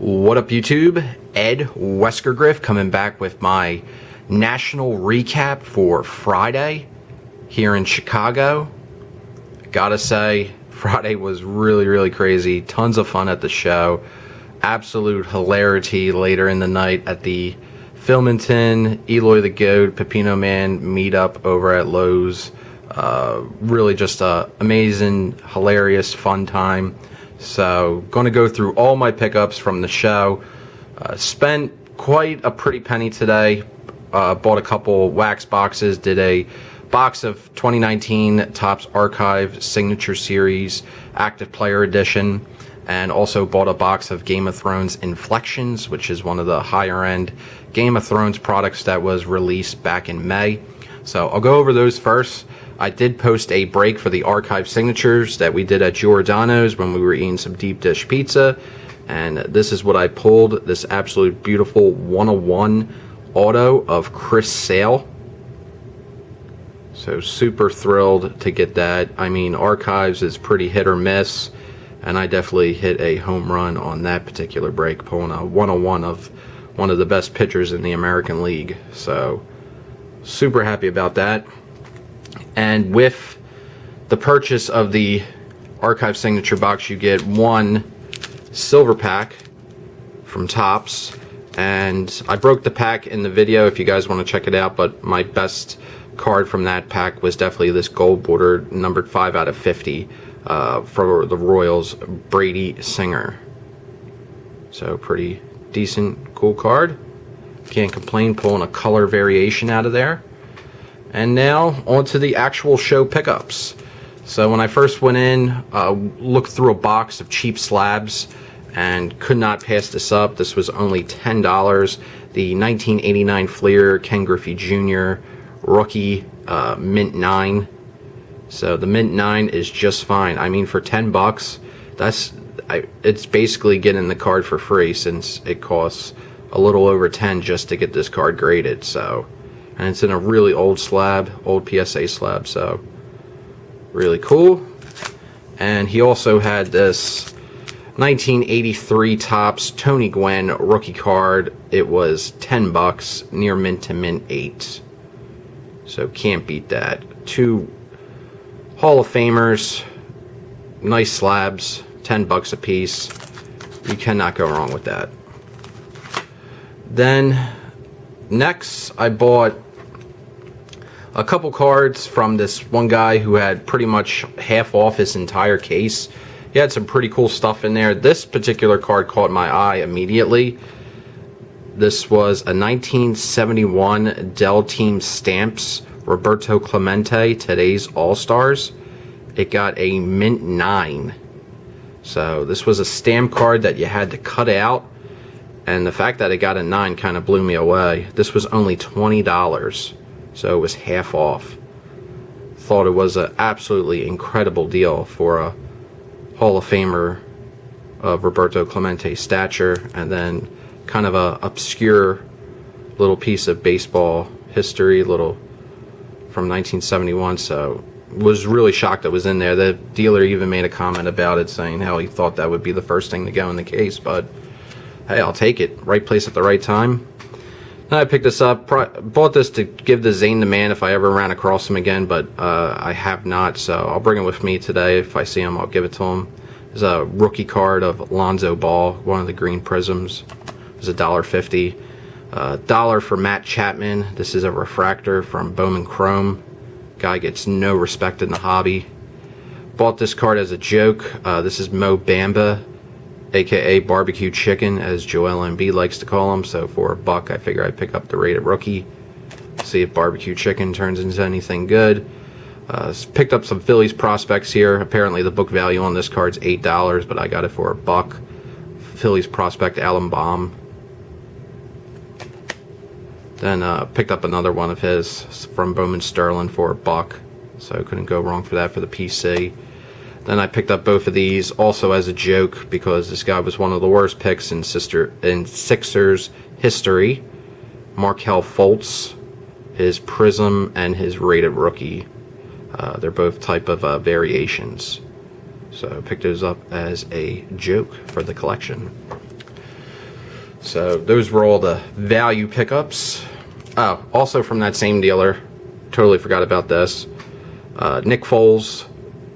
What up, YouTube? Ed WeskerGriff coming back with my national recap for Friday here in Chicago. Gotta say, Friday was really crazy. Tons of fun at the show. Absolute hilarity later in the night at the Filmington, Eloy the Goat, Pepino Man meetup over at Lowe's. Really just a amazing, hilarious, fun time. So, going to go through all my pickups from the show. Spent quite a pretty penny today. Bought a couple wax boxes. Did a box of 2019 Topps Archive Signature Series Active Player Edition. And also bought a box of Game of Thrones Inflections, which is one of the higher end Game of Thrones products that was released back in May. So, I'll go over those first. I did post a break for the archive signatures that we did at Giordano's when we were eating some deep dish pizza. And this is what I pulled. This absolute beautiful 101 auto of Chris Sale. So super thrilled to get that. I mean, archives is pretty hit or miss. And I definitely hit a home run on that particular break, pulling a 101 of one of the best pitchers in the American League. So super happy about that. And with the purchase of the archive signature box, you get one silver pack from Topps. And I broke the pack in the video if you guys want to check it out, but my best card from that pack was definitely this gold border numbered 5 out of 50 for the Royals, Brady Singer. So pretty decent, cool card. Can't complain, pulling a color variation out of there. And now, on to the actual show pickups. So when I first went in, looked through a box of cheap slabs and could not pass this up. This was only $10. The 1989 Fleer Ken Griffey Jr. rookie Mint 9. So the Mint 9 is just fine. I mean, for $10, it's basically getting the card for free since it costs a little over 10 just to get this card graded. So. And it's in a really old slab, old PSA slab, so really cool. And he also had this 1983 Topps Tony Gwynn rookie card. It was $10, near mint to mint 8. So can't beat that. 2 Hall of Famers, nice slabs, $10 a piece. You cannot go wrong with that. Then next, I bought a couple cards from this one guy who had pretty much half off his entire case. He had some pretty cool stuff in there. This particular card caught my eye immediately. This was a 1971 Dell Team Stamps Roberto Clemente, today's All-Stars. It got a mint 9. So this was a stamp card that you had to cut out. And the fact that it got a 9 kind of blew me away. This was only $20, so it was half off. Thought it was an absolutely incredible deal for a Hall of Famer of Roberto Clemente stature, and then kind of a obscure little piece of baseball history, little from 1971. So was really shocked it was in there. The dealer even made a comment about it, saying how he thought that would be the first thing to go in the case, but hey, I'll take it. Right place at the right time. Then I picked this up. Bought this to give the Zane the Man if I ever ran across him again, but I have not, so I'll bring it with me today. If I see him, I'll give it to him. There's a rookie card of Lonzo Ball, one of the green prisms. It was $1.50. $1 for Matt Chapman. This is a refractor from Bowman Chrome. Guy gets no respect in the hobby. Bought this card as a joke. This is Mo Bamba, aka barbecue chicken, as Joel Embiid likes to call him. So for $1, I figure I'd pick up the rated rookie. See if barbecue chicken turns into anything good. Picked up some Phillies prospects here. Apparently the book value on this card's $8, but I got it for $1. Phillies prospect Alan Baum. Then picked up another one of his from Bowman Sterling for $1. So couldn't go wrong for that for the PC. Then I picked up both of these also as a joke because this guy was one of the worst picks in Sixers history. Markelle Fultz, his Prism, and his rated rookie. They're both type of variations. So I picked those up as a joke for the collection. So those were all the value pickups. Oh, also from that same dealer, totally forgot about this. Nick Foles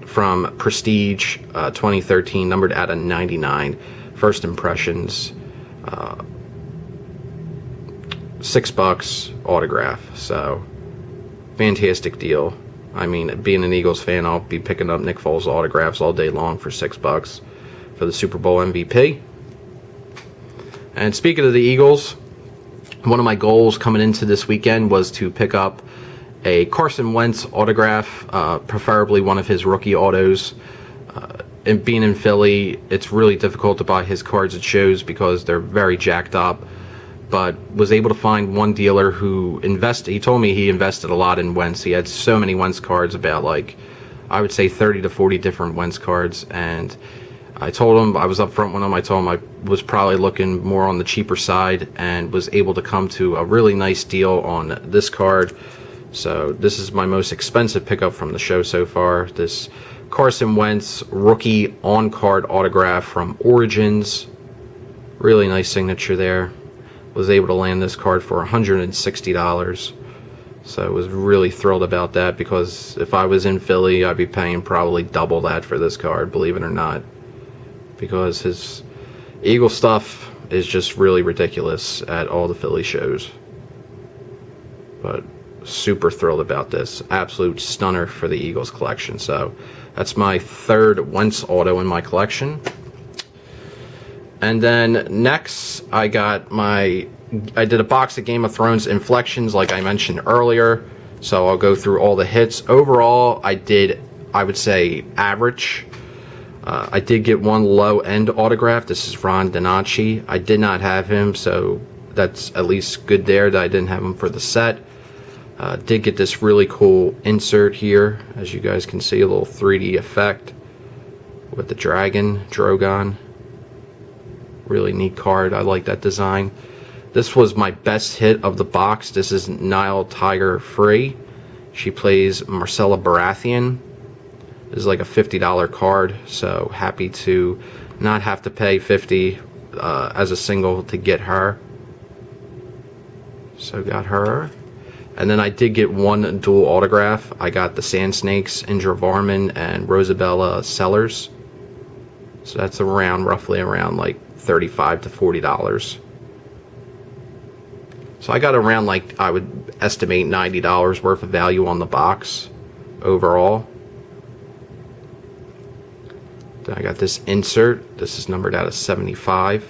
from Prestige 2013, numbered out of 99. First impressions, $6 autograph. So fantastic deal. I mean, being an Eagles fan, I'll be picking up Nick Foles autographs all day long for $6 for the Super Bowl MVP. And speaking of the Eagles, one of my goals coming into this weekend was to pick up a Carson Wentz autograph, preferably one of his rookie autos. And being in Philly, it's really difficult to buy his cards at shows because they're very jacked up. But was able to find one dealer who invested. He told me he invested a lot in Wentz. He had so many Wentz cards, about like, I would say 30 to 40 different Wentz cards. And I told him, I was up front with him, I told him I was probably looking more on the cheaper side, and was able to come to a really nice deal on this card. So this is my most expensive pickup from the show so far. This Carson Wentz rookie on-card autograph from Origins. Really nice signature there. Was able to land this card for $160. So I was really thrilled about that, because if I was in Philly, I'd be paying probably double that for this card, believe it or not. Because his Eagle stuff is just really ridiculous at all the Philly shows. But super thrilled about this. Absolute stunner for the Eagles collection. So that's my third Wentz auto in my collection. And then next, I did a box of Game of Thrones Inflections like I mentioned earlier. So I'll go through all the hits. Overall, I would say average. I did get one low-end autograph. This is Ron Donacci. I did not have him, so that's at least good there that I didn't have him for the set. Did get this really cool insert here. As you guys can see, a little 3D effect with the Drogon. Really neat card. I like that design. This was my best hit of the box. This is Nile Tiger Free. She plays Marcella Baratheon. This is like a $50 card, so happy to not have to pay $50 as a single to get her. So got her. And then I did get one dual autograph. I got the Sand Snakes, Indra Varman, and Rosabella Sellers. So that's roughly around like $35 to $40. So I got around, like, I would estimate $90 worth of value on the box overall. Then I got this insert. This is numbered out of 75.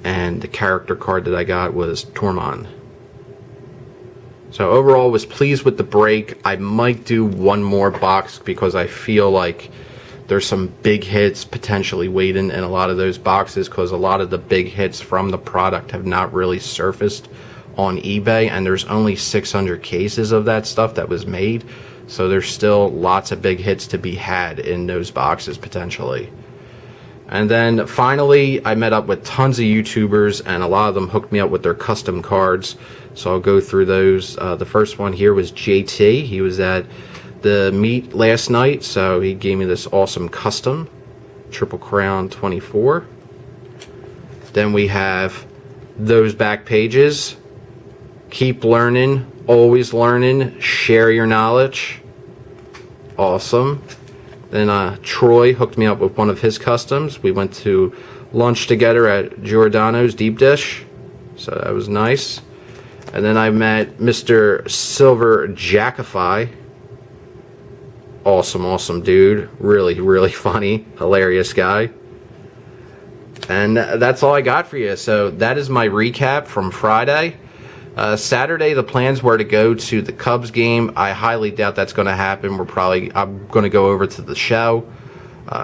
And the character card that I got was Tormund. So overall, was pleased with the break. I might do one more box because I feel like there's some big hits potentially waiting in a lot of those boxes, because a lot of the big hits from the product have not really surfaced on eBay, and there's only 600 cases of that stuff that was made. So there's still lots of big hits to be had in those boxes potentially. And then finally, I met up with tons of YouTubers, and a lot of them hooked me up with their custom cards. So I'll go through those. The first one here was JT. He was at the meet last night, so he gave me this awesome custom Triple Crown 24. Then we have those back pages. Keep learning, always learning, share your knowledge. Awesome. Then Troy hooked me up with one of his customs. We went to lunch together at Giordano's Deep Dish, so that was nice. And then I met Mr. Silver Jackify. Awesome dude. Really funny, hilarious guy. And that's all I got for you. So that is my recap from Friday. Saturday, the plans were to go to the Cubs game. I highly doubt that's going to happen. I'm going to go over to the show.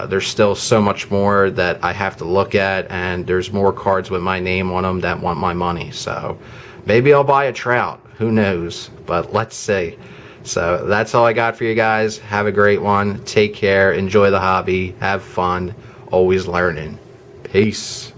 There's still so much more that I have to look at, and there's more cards with my name on them that want my money. So maybe I'll buy a Trout. Who knows? But let's see. So that's all I got for you guys. Have a great one. Take care. Enjoy the hobby. Have fun. Always learning. Peace.